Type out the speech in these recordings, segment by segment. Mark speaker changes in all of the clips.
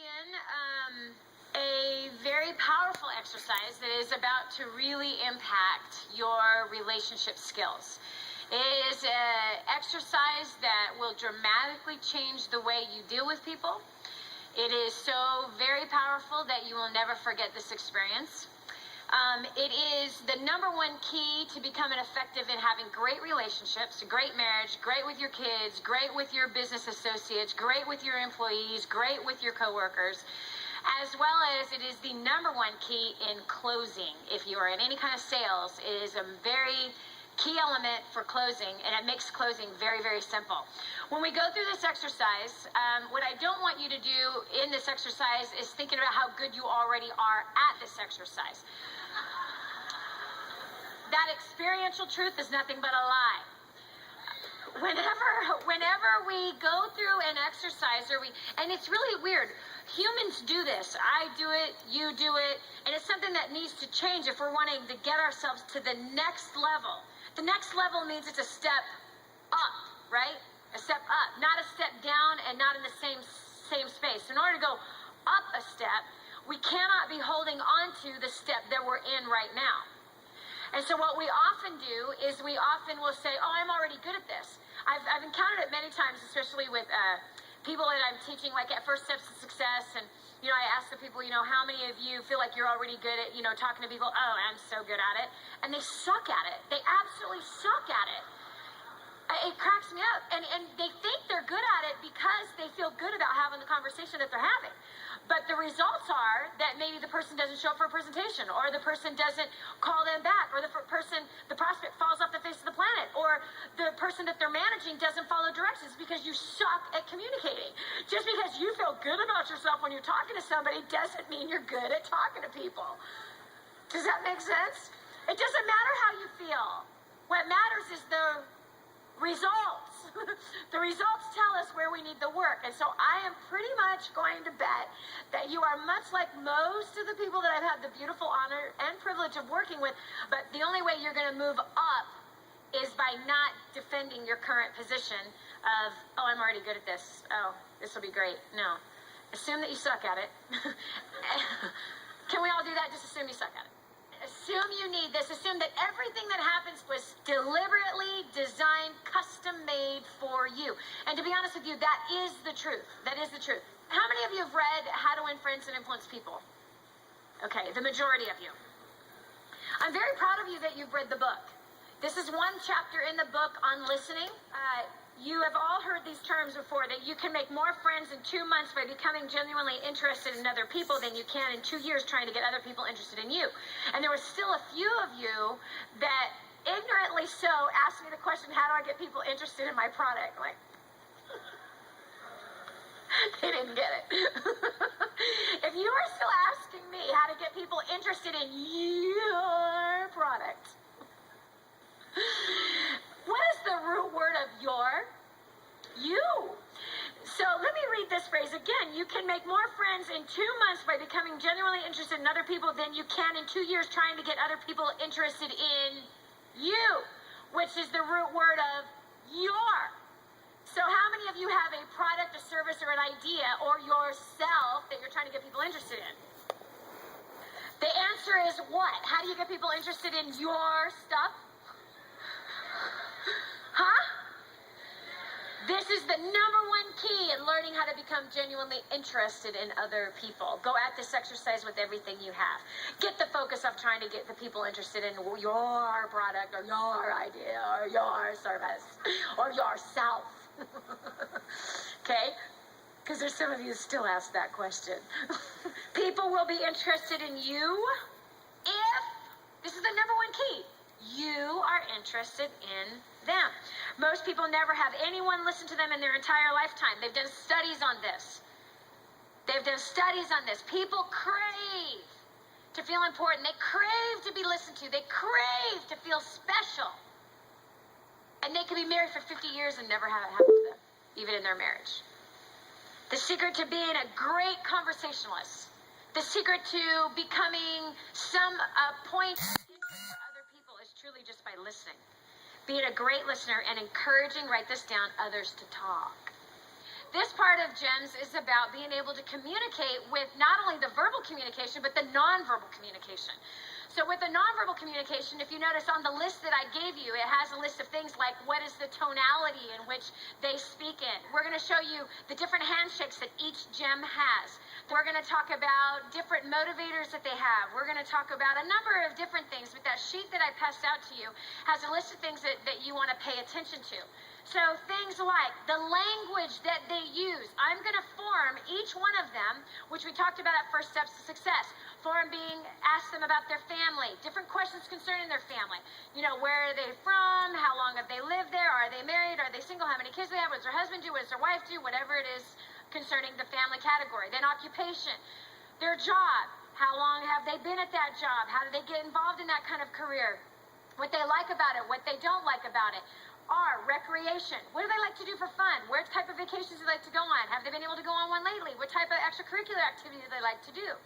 Speaker 1: begin a very powerful exercise that is about to really impact your relationship skills. It is an exercise that will dramatically change the way you deal with people. It is so very powerful that you will never forget this experience. It is the number one key to becoming effective in having great relationships, great marriage, great with your kids, great with your business associates, great with your employees, great with your coworkers, as well as it is the number one key in closing. If you are in any kind of sales, it is a very key element for closing, and it makes closing very, very simple. When we go through this exercise, what I don't want you to do in this exercise is thinking about how good you already are at this exercise. That experiential truth is nothing but a lie. Whenever we go through an exercise, and it's really weird, humans do this. I do it, you do it, and it's something that needs to change if we're wanting to get ourselves to the next level. The next level means it's a step up, right? A step up, not a step down and not in the same space. In order to go up a step, we cannot be holding on to the step that we're in right now. And so what we often do is we often will say, oh, I'm already good at this. I've encountered it many times, especially with people that I'm teaching, like at First Steps to Success. And, I ask the people, how many of you feel like you're already good at, talking to people? Oh, I'm so good at it. And they suck at it. They absolutely suck at it. It cracks me up. And they think they're good at it because they feel good about having the conversation that they're having. But the results are that maybe the person doesn't show up for a presentation, or the person doesn't call them back, or the prospect falls off the face of the planet, or the person that they're managing doesn't follow directions because you suck at communicating. Just because you feel good about yourself when you're talking to somebody doesn't mean you're good at talking to people. Does that make sense? It doesn't matter how you feel. What matters is the results. The results tell us where we need the work. And so I am pretty much going to bet that you are much like most of the people that I've had the beautiful honor and privilege of working with, but the only way you're going to move up is by not defending your current position of, oh, I'm already good at this. Oh, this will be great. No. Assume that you suck at it. Can we all do that? Just assume you suck at it. Assume you need this. Assume that everything that happens was deliberately designed, custom-made for you. And to be honest with you, that is the truth. That is the truth. How many of you have read How to Win Friends and Influence People? Okay, the majority of you. I'm very proud of you that you've read the book. This is one chapter in the book on listening. You have all heard these terms before, that you can make more friends in 2 months by becoming genuinely interested in other people than you can in 2 years trying to get other people interested in you. And there were still a few of you that ignorantly so asked me the question, how do I get people interested in my product? Like, they didn't get it. If you are still asking me how to get people interested in your product, what is the root word of your? You. So let me read this phrase again. You can make more friends in 2 months by becoming genuinely interested in other people than you can in 2 years trying to get other people interested in you, which is the root word of your. So how many of you have a product, a service, or an idea, or yourself that you're trying to get people interested in? The answer is what? How do you get people interested in your stuff? Huh? This is the number one key in learning how to become genuinely interested in other people. Go at this exercise with everything you have. Get the focus of trying to get the people interested in your product or your idea or your service or yourself. Okay? Because there's some of you who still ask that question. People will be interested in you if, this is the number one key, you are interested in them. Most people never have anyone listen to them in their entire lifetime. They've done studies on this. People crave to feel important. They crave to be listened to. They crave to feel special. And they could be married for 50 years and never have it happen to them, even in their marriage. The secret to being a great conversationalist, the secret to becoming some point of interest for other people is truly just by listening. Being a great listener and encouraging, write this down, others to talk. This part of GEMS is about being able to communicate with not only the verbal communication, but the nonverbal communication. So with the nonverbal communication, if you notice on the list that I gave you, it has a list of things like what is the tonality in which they speak in. We're going to show you the different handshakes that each gem has. We're going to talk about different motivators that they have. We're going to talk about a number of different things, but that sheet that I passed out to you has a list of things that you want to pay attention to. So things like the language that they use. I'm going to form each one of them, which we talked about at First Steps to Success. Form being, ask them about their family, different questions concerning their family. You know, where are they from? How long have they lived there? Are they married? Are they single? How many kids do they have? What does their husband do? What does their wife do? Whatever it is concerning the family category. Then occupation, their job. How long have they been at that job? How do they get involved in that kind of career? What they like about it, what they don't like about it. Recreation. What do they like to do for fun? What type of vacations do they like to go on? Have they been able to go on one lately? What type of extracurricular activity do they like to do?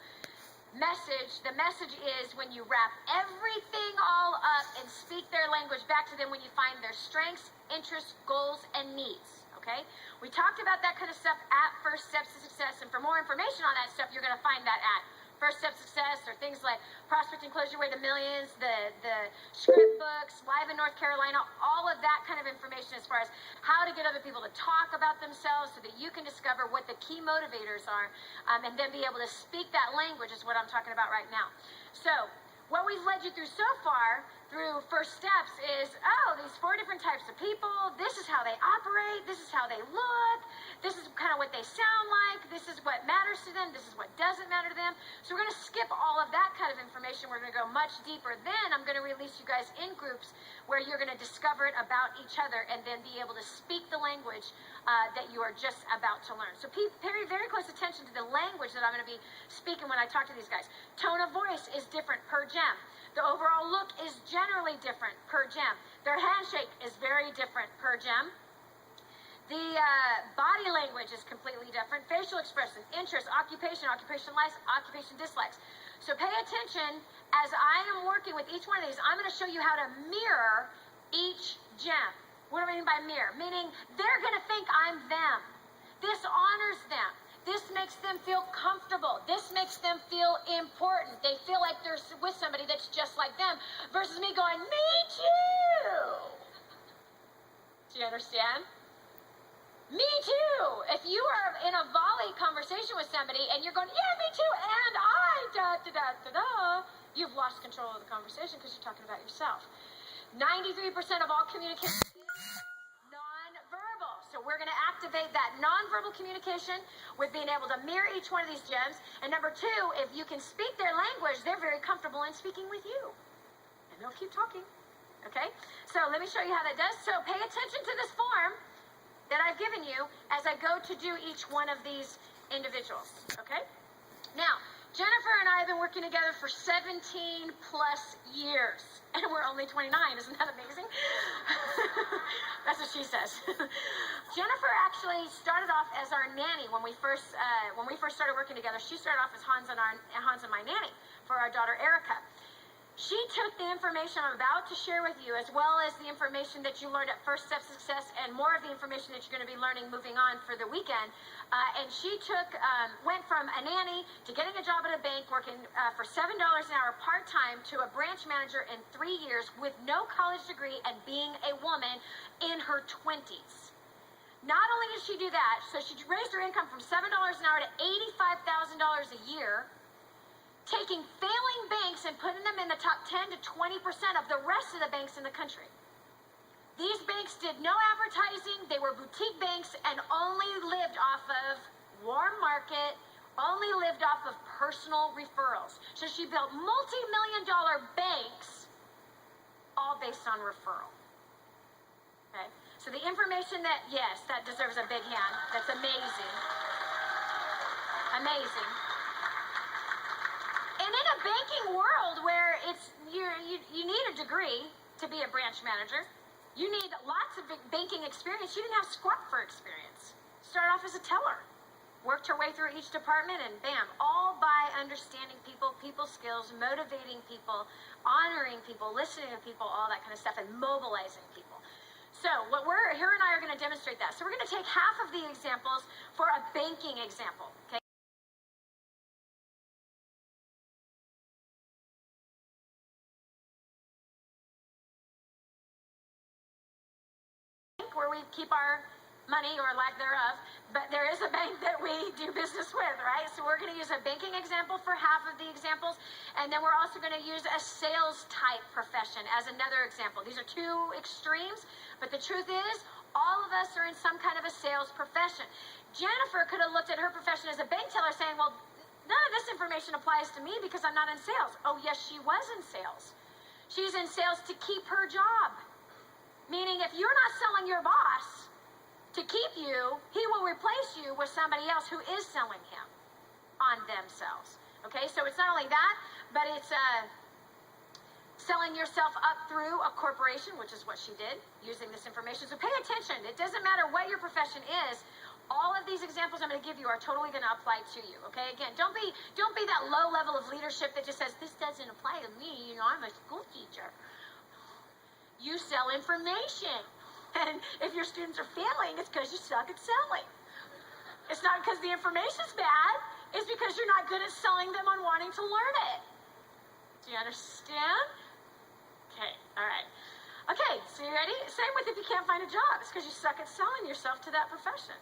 Speaker 1: Message. The message is when you wrap everything all up and speak their language back to them when you find their strengths, interests, goals, and needs. Okay? We talked about that kind of stuff at First Steps to Success, and for more information on that stuff, you're going to find that at First Step Success, or things like Prospecting Close Your Way to Millions, the script books, Live in North Carolina, all of that kind of information as far as how to get other people to talk about themselves so that you can discover what the key motivators are, and then be able to speak that language is what I'm talking about right now. So what we've led you through so far through First Steps is, these 4 different types of people, this is how they operate, this is how they look, this is kind of what they sound like, this is what matters to them, this is what doesn't matter to them. So we're going to skip all of that kind of information. We're going to go much deeper. Then I'm going to release you guys in groups where you're going to discover it about each other and then be able to speak the language that you are just about to learn. So pay very close attention to the language that I'm going to be speaking when I talk to these guys. Tone of voice is different per gem. The overall look is generally different per gem. Their handshake is very different per gem. The body language is completely different. Facial expression, interest, occupation, occupation likes, occupation dislikes. So pay attention as I am working with each one of these. I'm going to show you how to mirror each gem. What do I mean by mirror? Meaning they're going to think I'm them. This honors them. This makes them feel comfortable. This makes them feel important. They feel like they're with somebody that's just like them versus me going, me too. Do you understand? Me too. If you are in a volley conversation with somebody and you're going, yeah, me too, and I, you've lost control of the conversation because you're talking about yourself. 93% of all communication is non-verbal. So we're going to activate that non-verbal communication with being able to mirror each one of these gems. And number 2, if you can speak their language, they're very comfortable in speaking with you. And they'll keep talking. Okay? So let me show you how that does. So pay attention to this form that I've given you as I go to do each one of these individuals. Okay? Now, Jennifer and I have been working together for 17 plus years, and we're only 29. Isn't that amazing? That's what she says. Jennifer actually started off as our nanny when we first started working together. She started off as Hans and my nanny for our daughter Erica. She took the information I'm about to share with you, as well as the information that you learned at First Steps to Success, and more of the information that you're going to be learning moving on for the weekend. And she went from a nanny to getting a job at a bank, working for $7 an hour part-time, to a branch manager in 3 years with no college degree and being a woman in her 20s. Not only did she do that, so she raised her income from $7 an hour to $85,000 a year, taking failing banks and putting them in the top 10 to 20% of the rest of the banks in the country. These banks did no advertising, they were boutique banks and only lived off of warm market, only lived off of personal referrals. So she built multi-million-dollar banks, all based on referral. Okay? So the information that deserves a big hand. That's amazing. Amazing. And in a banking world where you need a degree to be a branch manager, you need lots of banking experience. She didn't have squat for experience. Started off as a teller, worked her way through each department, and bam, all by understanding people, people skills, motivating people, honoring people, listening to people, all that kind of stuff, and mobilizing people. So So her and I are going to demonstrate that. So we're going to take half of the examples for a banking example, okay? Where we keep our money or lack thereof, but there is a bank that we do business with, right? So we're going to use a banking example for half of the examples, and then we're also going to use a sales type profession as another example. These are two extremes, but the truth is, all of us are in some kind of a sales profession. Jennifer could have looked at her profession as a bank teller saying, well, none of this information applies to me because I'm not in sales. Oh, yes, she was in sales. She's in sales to keep her job. Meaning, if you're not selling your boss to keep you, he will replace you with somebody else who is selling him on themselves. Okay, so it's not only that, but it's selling yourself up through a corporation, which is what she did, using this information. So pay attention. It doesn't matter what your profession is. All of these examples I'm going to give you are totally going to apply to you. Okay, again, don't be that low level of leadership that just says this doesn't apply to me. You know, I'm a school teacher. You sell information. And if your students are failing, it's because you suck at selling. It's not because the information's bad. It's because you're not good at selling them on wanting to learn it. Do you understand? Okay, all right. Okay, so you ready? Same with if you can't find a job. It's because you suck at selling yourself to that profession.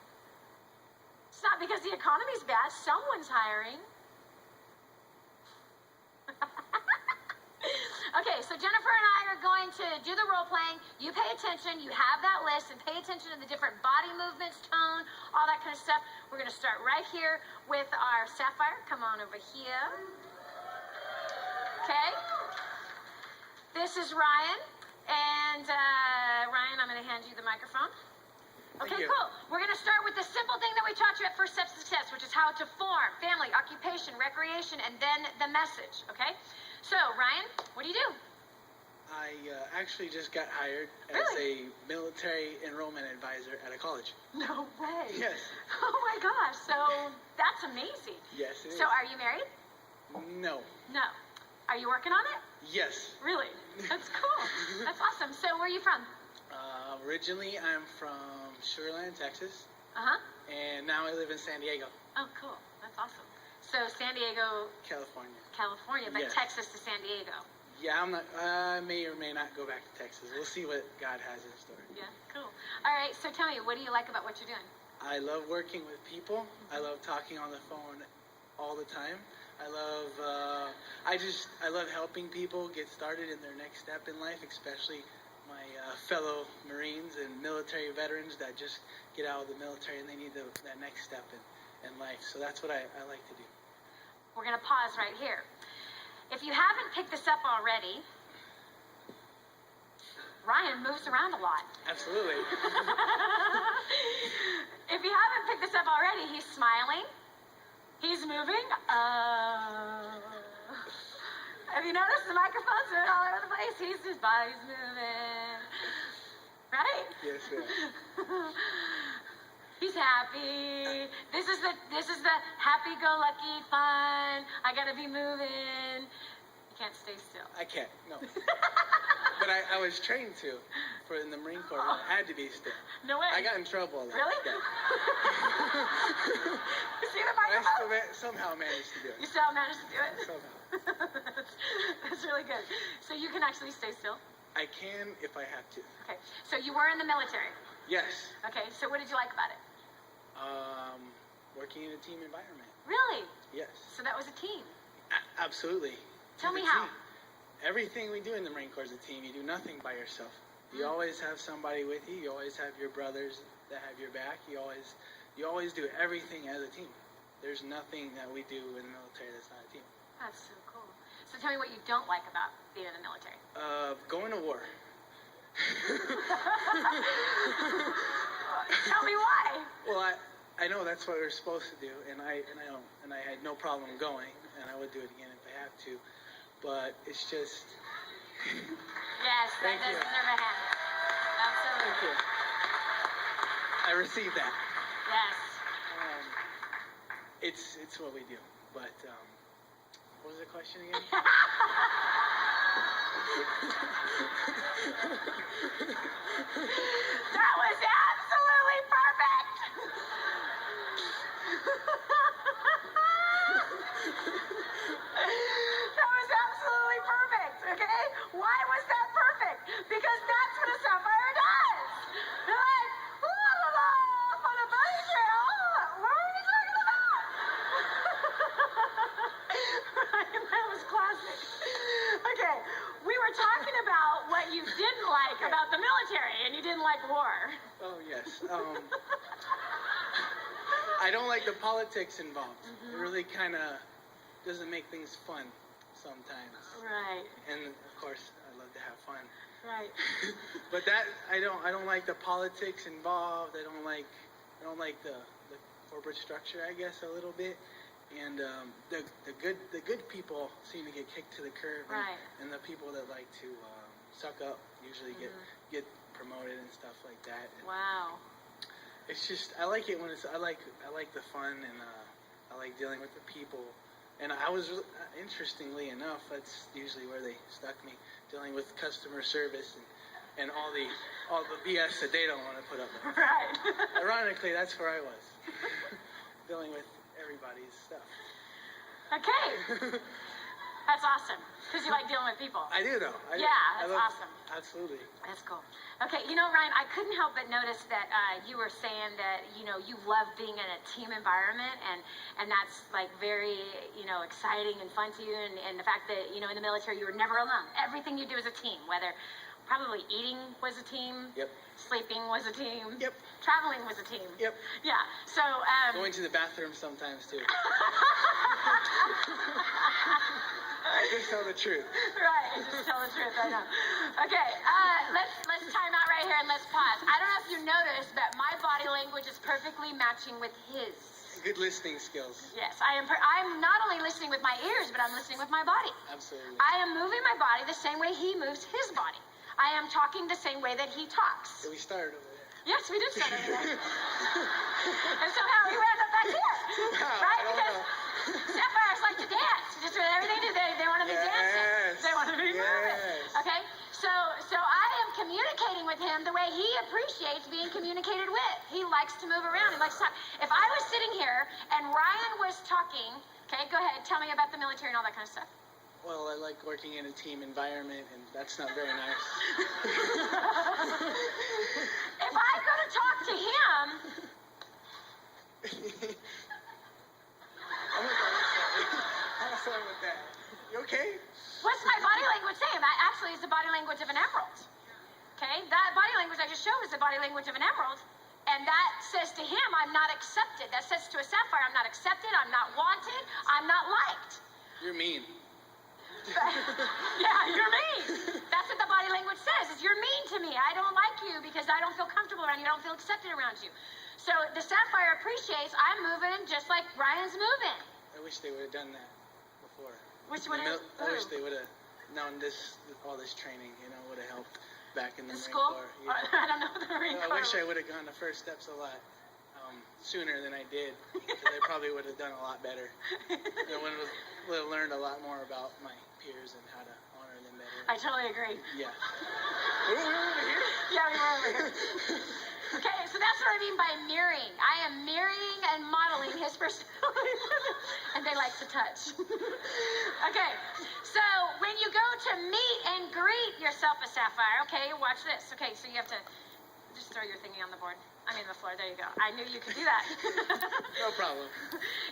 Speaker 1: It's not because the economy's bad. Someone's hiring. Okay, so Jennifer and I are going to do the role playing. You pay attention. You have that list, and pay attention to the different body movements, tone, all that kind of stuff. We're going to start right here with our Sapphire. Come on over here. Okay. This is Ryan. And Ryan, I'm going to hand you the microphone. Okay, cool. We're going to start with the simple thing that we taught you at First Steps to Success, which is how to form family, occupation, recreation, and then the message. Okay? So, Ryan, what do you do?
Speaker 2: I actually just got hired as
Speaker 1: Really?
Speaker 2: a military enrollment advisor at a college.
Speaker 1: No way.
Speaker 2: Yes.
Speaker 1: Oh my gosh. So that's amazing.
Speaker 2: Yes, it is.
Speaker 1: So are you married?
Speaker 2: No.
Speaker 1: No. Are you working on it?
Speaker 2: Yes.
Speaker 1: Really? That's cool. That's awesome. So where are you from?
Speaker 2: Originally, I'm from Sugar Land, Texas,
Speaker 1: Uh-huh.
Speaker 2: and now I live in San Diego,
Speaker 1: Oh, cool. That's awesome. So San Diego,
Speaker 2: California.
Speaker 1: California, but
Speaker 2: Yes.
Speaker 1: Texas to San Diego.
Speaker 2: Yeah, I'm not. I may or may not go back to Texas. We'll see what God has in store.
Speaker 1: Yeah, cool. All right, so tell me, what do you like about what you're doing?
Speaker 2: I love working with people. I love talking on the phone all the time. I love. I love helping people get started in their next step in life, especially my fellow Marines and military veterans that just get out of the military and they need that next step in life. So that's what I like to do.
Speaker 1: We're going to pause right here. If you haven't picked this up already, Ryan moves around a lot.
Speaker 2: Absolutely.
Speaker 1: If you haven't picked this up already, he's smiling. He's moving. Have you noticed the microphone's moving all over the place? His body's moving. Right?
Speaker 2: Yes, ma'am.
Speaker 1: He's happy. This is the happy-go-lucky fun. I gotta be moving. You can't stay still.
Speaker 2: I can't. No. But I was trained to, for in the Marine Corps. I had to be still.
Speaker 1: No way.
Speaker 2: I got in trouble.
Speaker 1: Really?
Speaker 2: Yeah.
Speaker 1: You see the
Speaker 2: But I
Speaker 1: microphone?
Speaker 2: somehow managed to do
Speaker 1: You
Speaker 2: it.
Speaker 1: still managed to do it?
Speaker 2: Somehow.
Speaker 1: That's really good. So you can actually stay still?
Speaker 2: I can if I have to.
Speaker 1: Okay. So you were in the military?
Speaker 2: Yes.
Speaker 1: Okay. So what did you like about it?
Speaker 2: Working in a team environment.
Speaker 1: Really?
Speaker 2: Yes.
Speaker 1: So that was a team?
Speaker 2: Absolutely.
Speaker 1: Tell
Speaker 2: It's
Speaker 1: me
Speaker 2: a
Speaker 1: how.
Speaker 2: team. Everything we do in the Marine Corps is a team. You do nothing by yourself. You always have somebody with you. You always have your brothers that have your back. You always do everything as a team. There's nothing that we do in the military that's not a team.
Speaker 1: That's so cool. So tell me what you don't like about being in the military.
Speaker 2: Going to war.
Speaker 1: Tell me why.
Speaker 2: Well, I know that's what we're supposed to do, and I had no problem going, and I would do it again if I have to. But it's just.
Speaker 1: Yes, that
Speaker 2: Thank
Speaker 1: does
Speaker 2: you.
Speaker 1: deserve a hand. Absolutely.
Speaker 2: Thank you. I received that.
Speaker 1: Yes.
Speaker 2: It's what we do. But what was the question again?
Speaker 1: That was absolutely perfect. That was absolutely perfect, okay? Why was that perfect? Because that's what a sapphire does. They're like, la la la, up on a bunny trail. What are we talking about? Right, that was classic. Okay, we were talking about what you didn't like about the military, and you didn't like war.
Speaker 2: Oh yes. I don't like the politics involved. It really kind of doesn't make things fun sometimes.
Speaker 1: Right,
Speaker 2: And of course, I love to have fun.
Speaker 1: right.
Speaker 2: But that I don't like the politics involved. I don't like the corporate structure, I guess, a little bit. And the good people seem to get kicked to the curb,
Speaker 1: Right.
Speaker 2: and the people that like to suck up usually get promoted and stuff like that. And
Speaker 1: Wow.
Speaker 2: it's just I like it when it's I like the fun, and I like dealing with the people. And I was interestingly enough, that's usually where they stuck me, dealing with customer service and all the BS that they don't want to put up with.
Speaker 1: Right.
Speaker 2: Ironically, that's where I was, dealing with everybody's stuff.
Speaker 1: Okay. That's awesome. Because you like dealing with people.
Speaker 2: I do though.
Speaker 1: Yeah, that's awesome.
Speaker 2: Absolutely.
Speaker 1: That's cool. Okay, Ryan, I couldn't help but notice that you were saying that, you love being in a team environment, and that's like very, exciting and fun to you, and the fact that, in the military you were never alone. Everything you do is a team, whether probably eating was a team,
Speaker 2: Yep.
Speaker 1: sleeping was a team,
Speaker 2: Yep.
Speaker 1: traveling was a team.
Speaker 2: Yep.
Speaker 1: Yeah, so...
Speaker 2: Going to the bathroom sometimes too. I just tell the truth.
Speaker 1: Right, just tell the truth, I know. Okay, let's time out right here and let's pause. I don't know if you noticed, but my body language is perfectly matching with his.
Speaker 2: Good listening skills.
Speaker 1: Yes, I'm not only listening with my ears, but I'm listening with my body.
Speaker 2: Absolutely.
Speaker 1: I am moving my body the same way he moves his body. I am talking the same way that he talks.
Speaker 2: So we started over there.
Speaker 1: Yes, we did start over there. And somehow we wound up back here.
Speaker 2: Somehow,
Speaker 1: Right?
Speaker 2: I don't
Speaker 1: Because
Speaker 2: know.
Speaker 1: sapphires like to dance. Just with everything they want to be dancing.
Speaker 2: Yes.
Speaker 1: They want to be moving.
Speaker 2: Yes.
Speaker 1: Okay? So I am communicating with him the way he appreciates being communicated with. He likes to move around. He likes to talk. If I was sitting here and Ryan was talking, okay, go ahead, tell me about the military and all that kind of stuff.
Speaker 2: Well, I like working in a team environment, and that's not very nice.
Speaker 1: If I go to talk to him,
Speaker 2: I'm sorry with that. You okay?
Speaker 1: what's my body language saying? That actually is the body language of an emerald. Okay? That body language I just showed is the body language of an emerald. And that says to him, I'm not accepted. That says to a sapphire, I'm not accepted, I'm not wanted, I'm not liked.
Speaker 2: You're mean.
Speaker 1: Yeah, you're mean. That's what the body language says, is you're mean to me. I don't like you because I don't feel comfortable around you. I don't feel accepted around you. So the sapphire appreciates I'm moving just like Ryan's moving.
Speaker 2: I wish they would have done that before.
Speaker 1: Which would have...
Speaker 2: I wish they would have known all this training, would have helped back in the
Speaker 1: In
Speaker 2: Marine
Speaker 1: school?
Speaker 2: Corps. Yeah.
Speaker 1: I don't know the Marine
Speaker 2: I
Speaker 1: Corps.
Speaker 2: wish I would have gone the first steps a lot sooner than I did, because I probably would have done a lot better. I would have learned a lot more about my peers and how to honor them better.
Speaker 1: I totally agree.
Speaker 2: Yeah. Oh, we're over here?
Speaker 1: Yeah, we were over here. Okay, so that's what I mean by mirroring. I am mirroring and modeling his personality. And they like to touch. Okay, so when you go to meet and greet yourself a sapphire, okay, watch this. Okay, so you have to just throw your thingy on the board. The floor. There you go. I knew you could do that.
Speaker 2: No problem.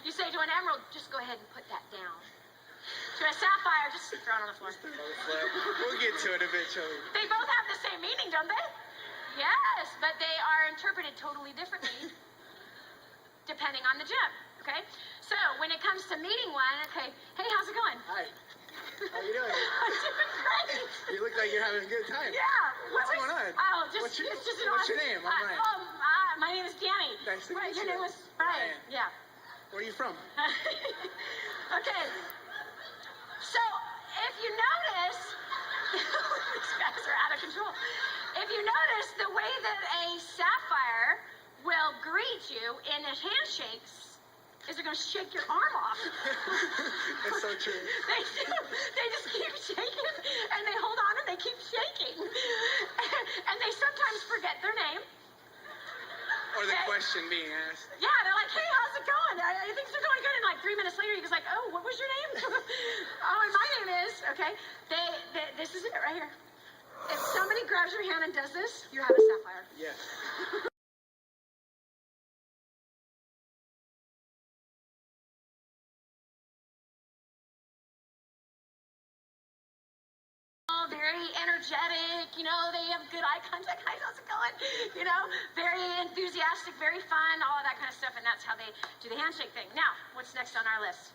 Speaker 1: You say to an emerald, just go ahead and put that down. To a sapphire, just throw it on the floor.
Speaker 2: We'll get to it eventually.
Speaker 1: They both have the same meaning, don't they? Yes, but they are interpreted totally differently depending on the gem, okay? So when it comes to meeting one, okay, hey, how's it going?
Speaker 2: Hi. How you doing?
Speaker 1: I'm doing great.
Speaker 2: You look like you're having a good time.
Speaker 1: Yeah.
Speaker 2: What's going on?
Speaker 1: Oh,
Speaker 2: What's your
Speaker 1: an
Speaker 2: name? I'm Ryan.
Speaker 1: My name is Danny.
Speaker 2: Nice to meet
Speaker 1: Your
Speaker 2: you.
Speaker 1: name was Ryan.
Speaker 2: Ryan.
Speaker 1: Yeah.
Speaker 2: Where are you from?
Speaker 1: Okay. So if you notice, these guys are out of control. If you notice, the way that a sapphire will greet you in his handshakes is they're going to shake your arm off.
Speaker 2: It's so true.
Speaker 1: They do. They just keep shaking, and they hold on and they keep shaking. And they sometimes forget their name.
Speaker 2: Or the question being asked.
Speaker 1: Yeah, they're like, hey, how's it going? Things are going good. And like 3 minutes later, he goes like, oh, what was your name? Oh, and my name is, okay. This is it right here. If somebody grabs your hand and does this, you have a sapphire.
Speaker 2: Yes.
Speaker 1: Very energetic, they have good eye contact. Hi, how's it going? Very enthusiastic, very fun, all of that kind of stuff, and that's how they do the handshake thing. Now, what's next on our list?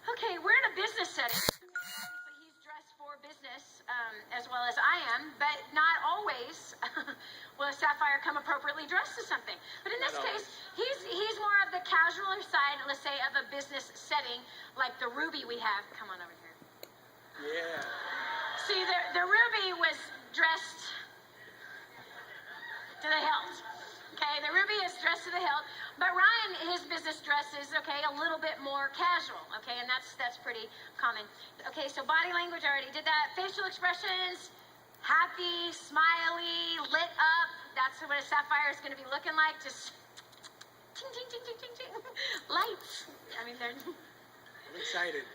Speaker 1: Okay, we're in a business setting. Obviously, he's dressed for business, as well as I am, but not always will a sapphire come appropriately dressed to something. But in this case, he's more of the casual side, let's say, of a business setting, like the Ruby we have. Come on over here.
Speaker 2: Yeah.
Speaker 1: See, the Ruby was dressed to the hilt. Okay, the Ruby is dressed to the hilt, but Ryan, his business dress is, okay, a little bit more casual, okay, and that's pretty common. Okay, so body language, I already did that. Facial expressions, happy, smiley, lit up. That's what a sapphire is going to be looking like, just ting, ting, ting, ting, ting, ting. Lights. I mean, they're...
Speaker 2: I'm excited.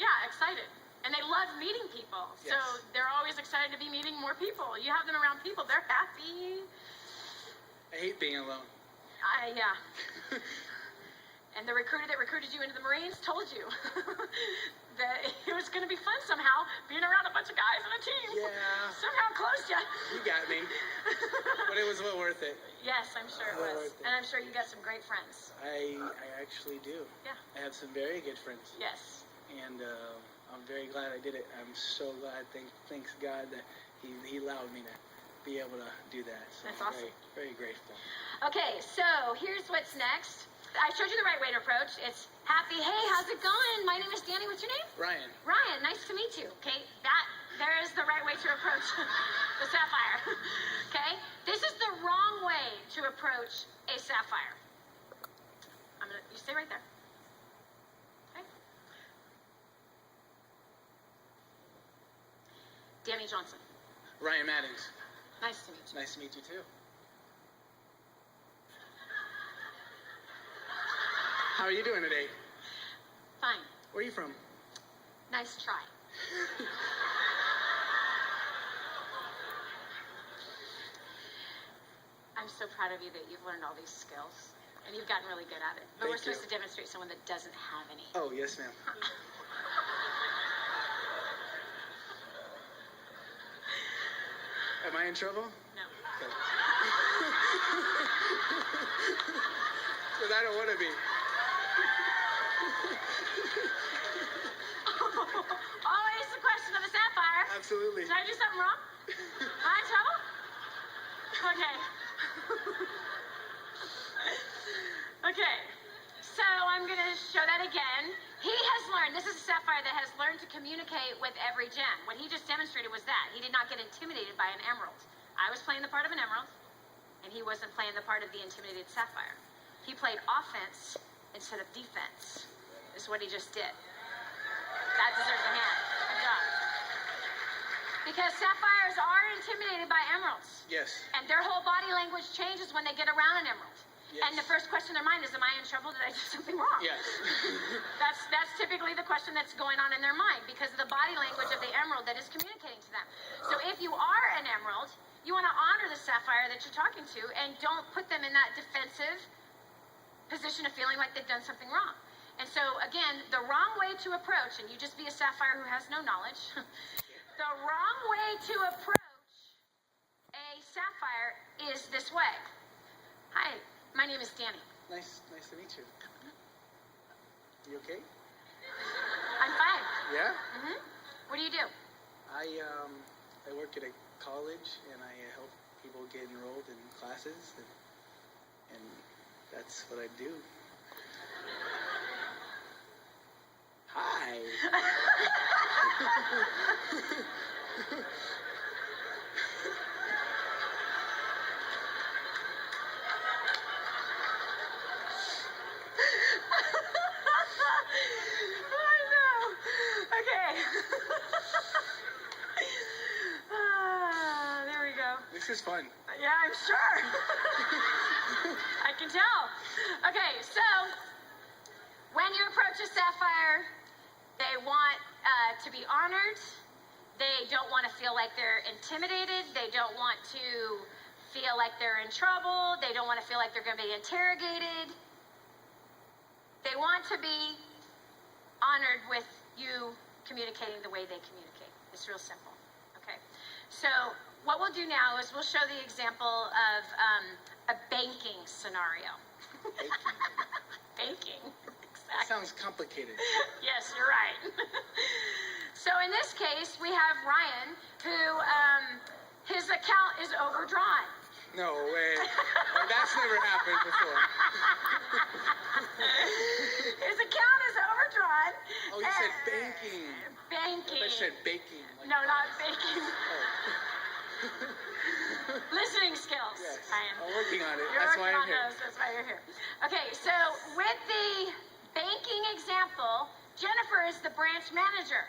Speaker 1: Yeah, excited. And they love meeting people. So
Speaker 2: Yes.
Speaker 1: they're always excited to be meeting more people. You have them around people, they're happy.
Speaker 2: I hate being alone.
Speaker 1: Yeah. And the recruiter that recruited you into the Marines told you that it was going to be fun somehow being around a bunch of guys on a team.
Speaker 2: Yeah.
Speaker 1: Somehow closed you.
Speaker 2: You got me. But it was well worth it.
Speaker 1: Yes, I'm sure it
Speaker 2: Well
Speaker 1: was.
Speaker 2: worth it.
Speaker 1: And I'm sure you got some great friends.
Speaker 2: I actually do.
Speaker 1: Yeah.
Speaker 2: I have some very good friends.
Speaker 1: Yes.
Speaker 2: And I'm very glad I did it. I'm so glad. Thanks God that he allowed me to be able to do that. So
Speaker 1: That's
Speaker 2: I'm
Speaker 1: awesome.
Speaker 2: very grateful.
Speaker 1: Okay, so here's what's next. I showed you the right way to approach. It's happy. Hey, how's it going? My name is Danny. What's your name?
Speaker 2: Ryan.
Speaker 1: Ryan, nice to meet you. Okay, there is the right way to approach the sapphire. Okay, this is the wrong way to approach a sapphire. You stay right there. Okay. Danny Johnson.
Speaker 2: Ryan Maddings.
Speaker 1: Nice to meet you.
Speaker 2: Nice to meet you too. How are you doing today?
Speaker 1: Fine.
Speaker 2: Where are you from?
Speaker 1: Nice try. I'm so proud of you that you've learned all these skills and you've gotten really good at it. But we're
Speaker 2: Thank you.
Speaker 1: supposed to demonstrate someone that doesn't have any.
Speaker 2: Oh, yes, ma'am. Am I in trouble?
Speaker 1: No.
Speaker 2: Okay. Because I don't want to be.
Speaker 1: Always the question of a sapphire.
Speaker 2: Absolutely.
Speaker 1: Did I do something wrong? Am I in trouble? Okay. Okay. So I'm going to show that again. He has learned, this is a sapphire that has learned to communicate with every gem. What he just demonstrated was that. He did not get intimidated by an emerald. I was playing the part of an emerald, and he wasn't playing the part of the intimidated sapphire. He played offense instead of defense, is what he just did. That deserves a hand. Good job. Because sapphires are intimidated by emeralds.
Speaker 2: Yes.
Speaker 1: And their whole body language changes when they get around an emerald.
Speaker 2: Yes.
Speaker 1: And the first question in their mind is, am I in trouble? Did I do something wrong?
Speaker 2: Yes.
Speaker 1: That's typically the question that's going on in their mind because of the body language of the emerald that is communicating to them. So if you are an emerald, you want to honor the sapphire that you're talking to and don't put them in that defensive position of feeling like they've done something wrong. And so, again, the wrong way to approach, and you just be a sapphire who has no knowledge, the wrong way to approach a sapphire is this way. Hi, my name is Danny.
Speaker 2: Nice to meet you. You okay?
Speaker 1: I'm fine.
Speaker 2: Yeah?
Speaker 1: Mm-hmm. What do you do?
Speaker 2: I work at a college and I help people get enrolled in classes and that's what I do. Hi.
Speaker 1: Yeah, I'm sure. I can tell. Okay, so when you approach a sapphire, they want to be honored. They don't want to feel like they're intimidated. They don't want to feel like they're in trouble. They don't want to feel like they're going to be interrogated. They want to be honored with you communicating the way they communicate. It's real simple. Okay. So what we'll do now is we'll show the example of a banking scenario. Banking.
Speaker 2: That sounds complicated.
Speaker 1: Yes, you're right. So in this case, we have Ryan, who his account is overdrawn.
Speaker 2: No way. That's never happened before.
Speaker 1: His account is overdrawn.
Speaker 2: Oh, you said banking.
Speaker 1: Banking.
Speaker 2: I said baking.
Speaker 1: No, not baking.
Speaker 2: Oh.
Speaker 1: Listening skills.
Speaker 2: Yes.
Speaker 1: Ryan.
Speaker 2: I'm working on it.
Speaker 1: You're
Speaker 2: That's why
Speaker 1: working
Speaker 2: I'm
Speaker 1: on
Speaker 2: here.
Speaker 1: those. That's why you're here. Okay, so with the banking example, Jennifer is the branch manager.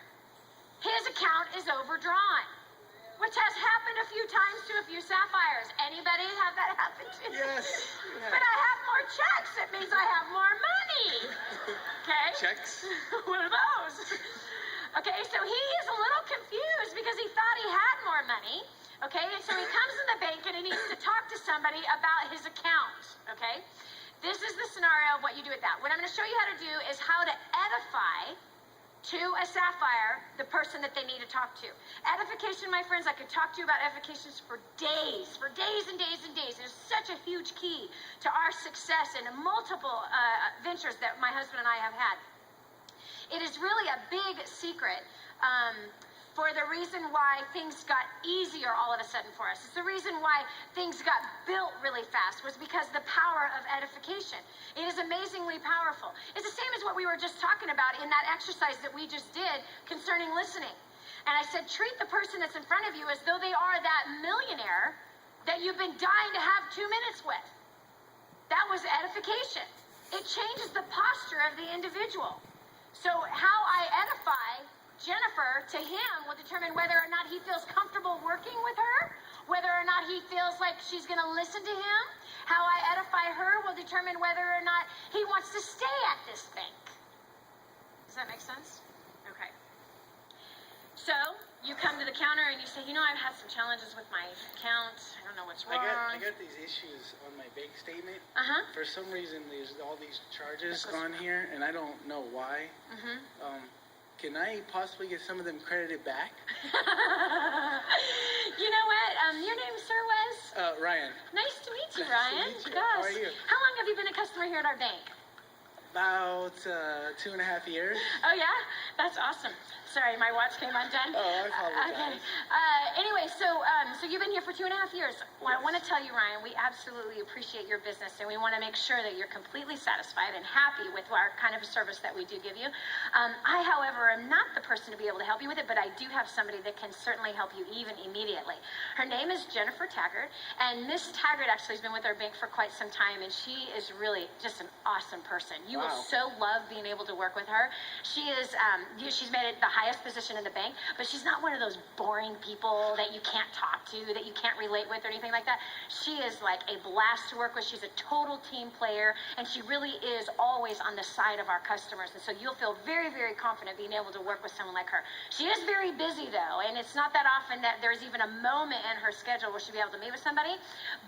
Speaker 1: His account is overdrawn, which has happened a few times to a few sapphires. Anybody have that happen to?
Speaker 2: Yes.
Speaker 1: But I have more checks. It means I have more money. Okay.
Speaker 2: Checks?
Speaker 1: What are those? Okay, so he is a little confused because he thought he had more money. Okay, and so he comes in the bank and he needs to talk to somebody about his account. Okay, this is the scenario of what you do with that. What I'm going to show you how to do is how to edify to a sapphire the person that they need to talk to. Edification, my friends, I could talk to you about edifications for days and days and days. It's such a huge key to our success in multiple ventures that my husband and I have had. It is really a big secret for the reason why things got easier all of a sudden for us. It's the reason why things got built really fast was because the power of edification. It is amazingly powerful. It's the same as what we were just talking about in that exercise that we just did concerning listening. And I said, treat the person that's in front of you as though they are that millionaire that you've been dying to have 2 minutes with. That was edification. It changes the posture of the individual. So how I edify Jennifer to him will determine whether or not he feels comfortable working with her, whether or not he feels like she's going to listen to him. How I edify her will determine whether or not he wants to stay at this bank. Does that make sense? Okay. So you come to the counter and you say, you know, I've had some challenges with my account. I don't know what's wrong.
Speaker 2: I got these issues on my bank statement. For some reason, there's all these charges on here, and I don't know why. Can I possibly get some of them credited back?
Speaker 1: You know what? Your name, sir, was?
Speaker 2: Ryan.
Speaker 1: Nice to meet you,
Speaker 2: Nice to
Speaker 1: Ryan.
Speaker 2: meet you.
Speaker 1: Gosh.
Speaker 2: How are you?
Speaker 1: How long have you been a customer here at our bank?
Speaker 2: About 2.5 years.
Speaker 1: Oh, yeah? That's awesome. Sorry, my watch came undone.
Speaker 2: Oh, I apologize.
Speaker 1: Okay. Anyway, so you've been here for 2.5 years. Well, I want to tell you, Ryan, we absolutely appreciate your business, and we want to make sure that you're completely satisfied and happy with our kind of service that we do give you. I, however, am not the person to be able to help you with it, but I do have somebody that can certainly help you even immediately. Her name is Jennifer Taggart, and Miss Taggart actually has been with our bank for quite some time, and she is really just an awesome person. You will so love being able to work with her. She is, she's made it the highest position in the bank, but she's not one of those boring people that you can't talk to, that you can't relate with or anything like that. She is like a blast to work with. She's a total team player, and she really is always on the side of our customers. And so you'll feel very, very confident being able to work with someone like her. She is very busy though, and it's not that often that there's even a moment in her schedule where she'll be able to meet with somebody.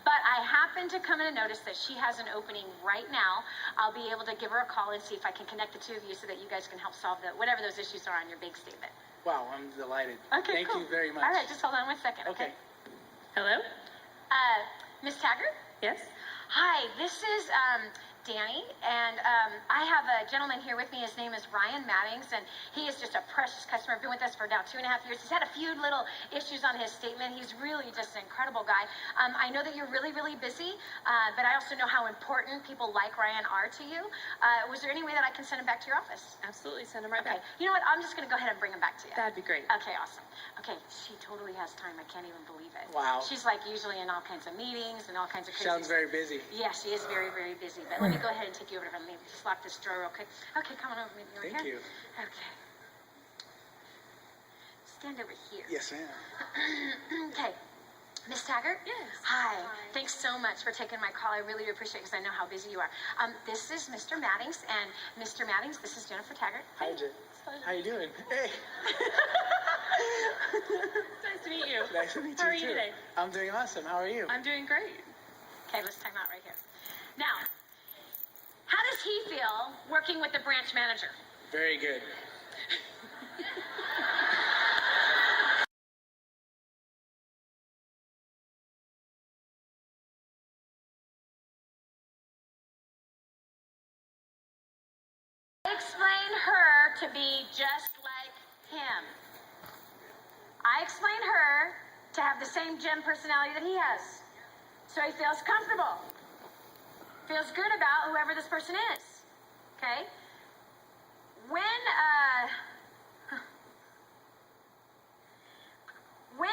Speaker 1: But I happen to come in and notice that she has an opening right now. I'll be able to give her a call and see if I can connect the two of you so that you guys can help solve whatever those issues are on your big statement.
Speaker 2: Wow, I'm delighted.
Speaker 1: Okay,
Speaker 2: Thank
Speaker 1: cool.
Speaker 2: you very much.
Speaker 1: All right, just hold on 1 second.
Speaker 2: Okay.
Speaker 3: Hello?
Speaker 1: Miss Taggart?
Speaker 3: Yes?
Speaker 1: Hi, this is Danny, and I have a gentleman here with me. His name is Ryan Maddings, and he is just a precious customer. Been with us for now 2.5 years. He's had a few little issues on his statement. He's really just an incredible guy. I know that you're really, really busy, but I also know how important people like Ryan are to you. Was there any way that I can send him back to your office?
Speaker 3: Absolutely. Send them right
Speaker 1: Okay.
Speaker 3: back.
Speaker 1: You know what? I'm just going to go ahead and bring him back to you.
Speaker 3: That'd be great.
Speaker 1: Okay, awesome. Okay, she totally has time. I can't even believe it.
Speaker 2: Wow.
Speaker 1: She's like usually in all kinds of meetings and all kinds of crazy
Speaker 2: Sounds very busy.
Speaker 1: Yeah, she is very, very busy. But let me go ahead and take you over to her. Let me just lock this drawer real quick. Okay, come on over. Meet me over
Speaker 2: Thank
Speaker 1: here.
Speaker 2: you.
Speaker 1: Okay. Stand over here.
Speaker 2: Yes, ma'am.
Speaker 1: Okay. Miss Taggart?
Speaker 3: Yes.
Speaker 1: Hi.
Speaker 3: Hi.
Speaker 1: Thanks so much for taking my call. I really do appreciate it because I know how busy you are. This is Mr. Maddings, and Mr. Maddings, this is Jennifer Taggart.
Speaker 2: Hi, Jen. How you doing? Hey.
Speaker 3: Nice to meet you.
Speaker 2: Nice to meet you
Speaker 3: How are you
Speaker 2: too.
Speaker 3: today?
Speaker 2: I'm doing awesome. How are you?
Speaker 3: I'm doing great.
Speaker 1: Okay, let's time out right here. Now, how does he feel working with the branch manager?
Speaker 2: Very good.
Speaker 1: I explain her to be just like him. I explain her to have the same gym personality that he has. So he feels comfortable. Feels good about whoever this person is. Okay? When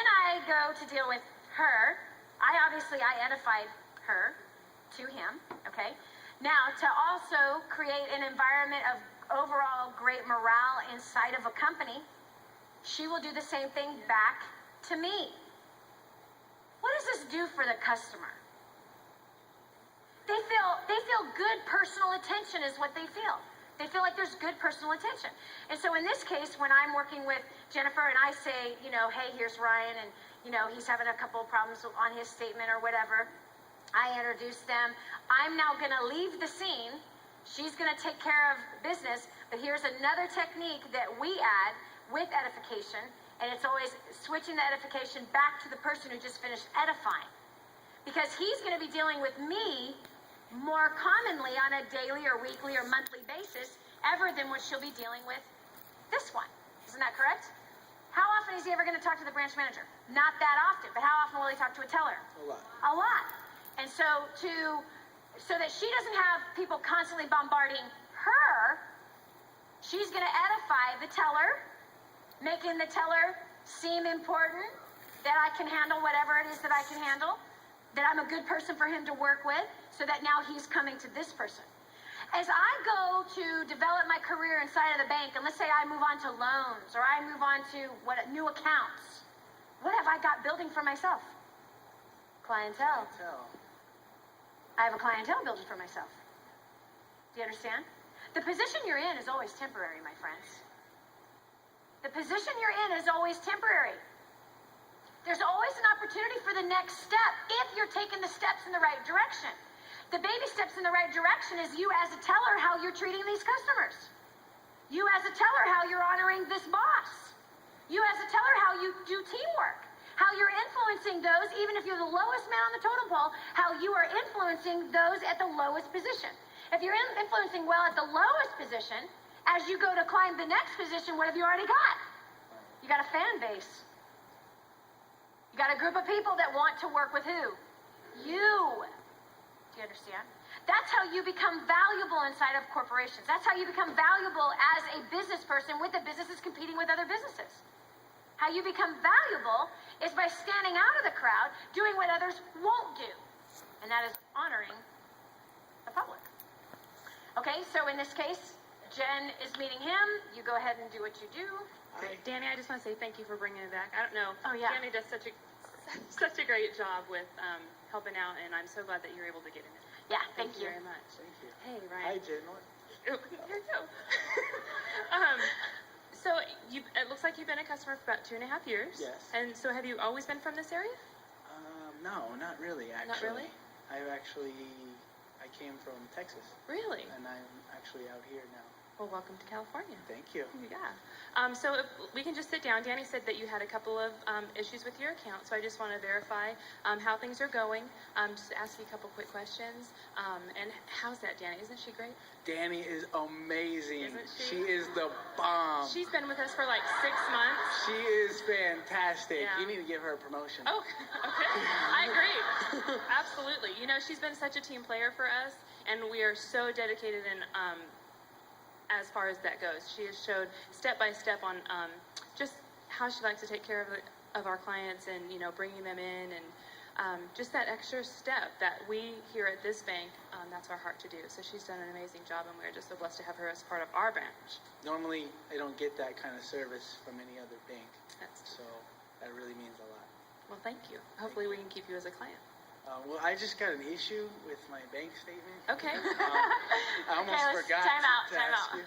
Speaker 1: I go to deal with her, I edified her to him, okay? Now, to also create an environment of overall great morale inside of a company, she will do the same thing back to me. What does this do for the customer? They feel good personal attention is what they feel. They feel like there's good personal attention. And so in this case, when I'm working with Jennifer and I say, hey, here's Ryan, and, he's having a couple of problems on his statement or whatever, I introduce them. I'm now going to leave the scene. She's going to take care of business, but here's another technique that we add with edification, and it's always switching the edification back to the person who just finished edifying. Because he's going to be dealing with me more commonly on a daily or weekly or monthly basis ever than what she'll be dealing with this one. Isn't that correct? How often is he ever going to talk to the branch manager? Not that often, but how often will he talk to a teller?
Speaker 2: A lot.
Speaker 1: A lot. And so that she doesn't have people constantly bombarding her, she's going to edify the teller, making the teller seem important, that I can handle whatever it is that I can handle, that I'm a good person for him to work with, so that now he's coming to this person. As I go to develop my career inside of the bank, and let's say I move on to loans, or I move on to new accounts, what have I got building for myself? Clientele. I have a clientele building for myself. Do you understand? The position you're in is always temporary, my friends. The position you're in is always temporary. There's always an opportunity for the next step if you're taking the steps in the right direction. The baby steps in the right direction is you as a teller, how you're treating these customers. You as a teller, how you're honoring this boss. You as a teller, how you do teamwork. How you're influencing those, even if you're the lowest man on the totem pole, how you are influencing those at the lowest position. If you're influencing well at the lowest position, as you go to climb the next position, what have you already got? You got a fan base. You got a group of people that want to work with who? You. Do you understand? That's how you become valuable inside of corporations. That's how you become valuable as a business person with the businesses competing with other businesses. How you become valuable is by standing out of the crowd, doing what others won't do. And that is honoring the public. Okay, so in this case, Jen is meeting him. You go ahead and do what you do.
Speaker 3: Danny, I just want to say thank you for bringing it back. I don't know.
Speaker 1: Oh, yeah.
Speaker 3: Danny does such a great job with helping out, and I'm so glad that you're able to get in it.
Speaker 1: Yeah, thank you.
Speaker 3: Very much.
Speaker 2: Thank you.
Speaker 3: Hey,
Speaker 2: Hi,
Speaker 3: Ryan.
Speaker 2: Jen.
Speaker 3: Oh, here you go. So it looks like you've been a customer for about 2.5 years.
Speaker 2: Yes.
Speaker 3: And so have you always been from this area?
Speaker 2: No, not really, actually.
Speaker 3: Not really?
Speaker 2: I came from Texas,
Speaker 3: Really?
Speaker 2: and I'm actually out here now.
Speaker 3: Well, welcome to California.
Speaker 2: Thank you.
Speaker 3: Yeah. So if we can just sit down. Danny said that you had a couple of issues with your account, so I just want to verify how things are going. Just ask you a couple quick questions. And how's that, Danny? Isn't she great?
Speaker 2: Danny is amazing.
Speaker 3: Isn't she?
Speaker 2: She is the bomb.
Speaker 3: She's been with us for like 6 months.
Speaker 2: She is fantastic.
Speaker 3: Yeah.
Speaker 2: You need to give her a promotion.
Speaker 3: Oh, okay. I agree. Absolutely. She's been such a team player for us, and we are so dedicated in as far as that goes. She has showed step by step on just how she likes to take care of our clients, and bringing them in, and just that extra step that we here at this bank, that's our heart to do. So she's done an amazing job, and we're just so blessed to have her as part of our branch.
Speaker 2: Normally, I don't get that kind of service from any other bank,
Speaker 3: That's
Speaker 2: so that really means a lot.
Speaker 3: Well, thank you. Hopefully we can keep you as a client.
Speaker 2: Well, I just got an issue with my bank statement.
Speaker 3: Okay.
Speaker 2: I almost
Speaker 1: Okay, let's
Speaker 2: forgot
Speaker 1: time out,
Speaker 2: to
Speaker 1: time
Speaker 2: ask
Speaker 1: out.
Speaker 2: you.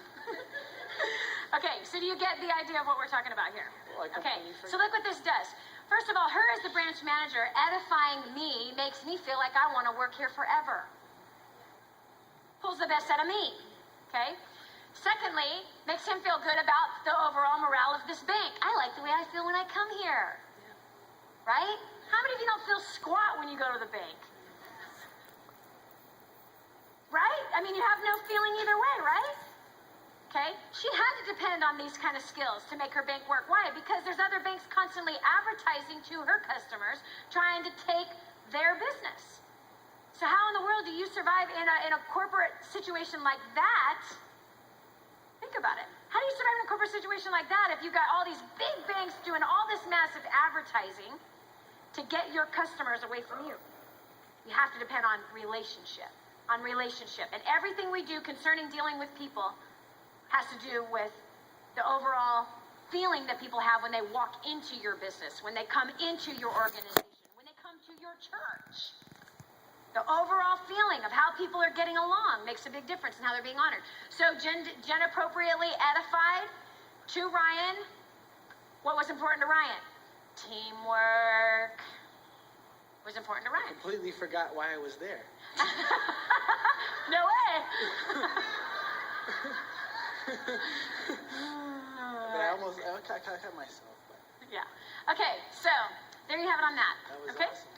Speaker 1: Okay, so do you get the idea of what we're talking about here?
Speaker 2: Well, I
Speaker 1: Okay,
Speaker 2: completely
Speaker 1: so
Speaker 2: forgot.
Speaker 1: look what this does. First of all, her as the branch manager edifying me makes me feel like I want to work here forever. Pulls the best out of me. Okay? Secondly, makes him feel good about the overall morale of this bank. I like the way I feel when I come here. Right? How many of you don't feel squat when you go to the bank? Right? I mean, you have no feeling either way, right? Okay? She had to depend on these kind of skills to make her bank work. Why? Because there's other banks constantly advertising to her customers, trying to take their business. So how in the world do you survive in a corporate situation like that? Think about it. How do you survive in a corporate situation like that if you've got all these big banks doing all this massive advertising to get your customers away from you? You have to depend on relationship. And everything we do concerning dealing with people has to do with the overall feeling that people have when they walk into your business, when they come into your organization, when they come to your church. The overall feeling of how people are getting along makes a big difference in how they're being honored. So Jen appropriately edified to Ryan. What was important to Ryan? Teamwork was important to Ryan.
Speaker 2: Completely forgot why I was there.
Speaker 1: No way.
Speaker 2: But I almost I caught myself. But
Speaker 1: Yeah. Okay, so there you have it on that.
Speaker 2: that was
Speaker 1: Okay?
Speaker 2: awesome.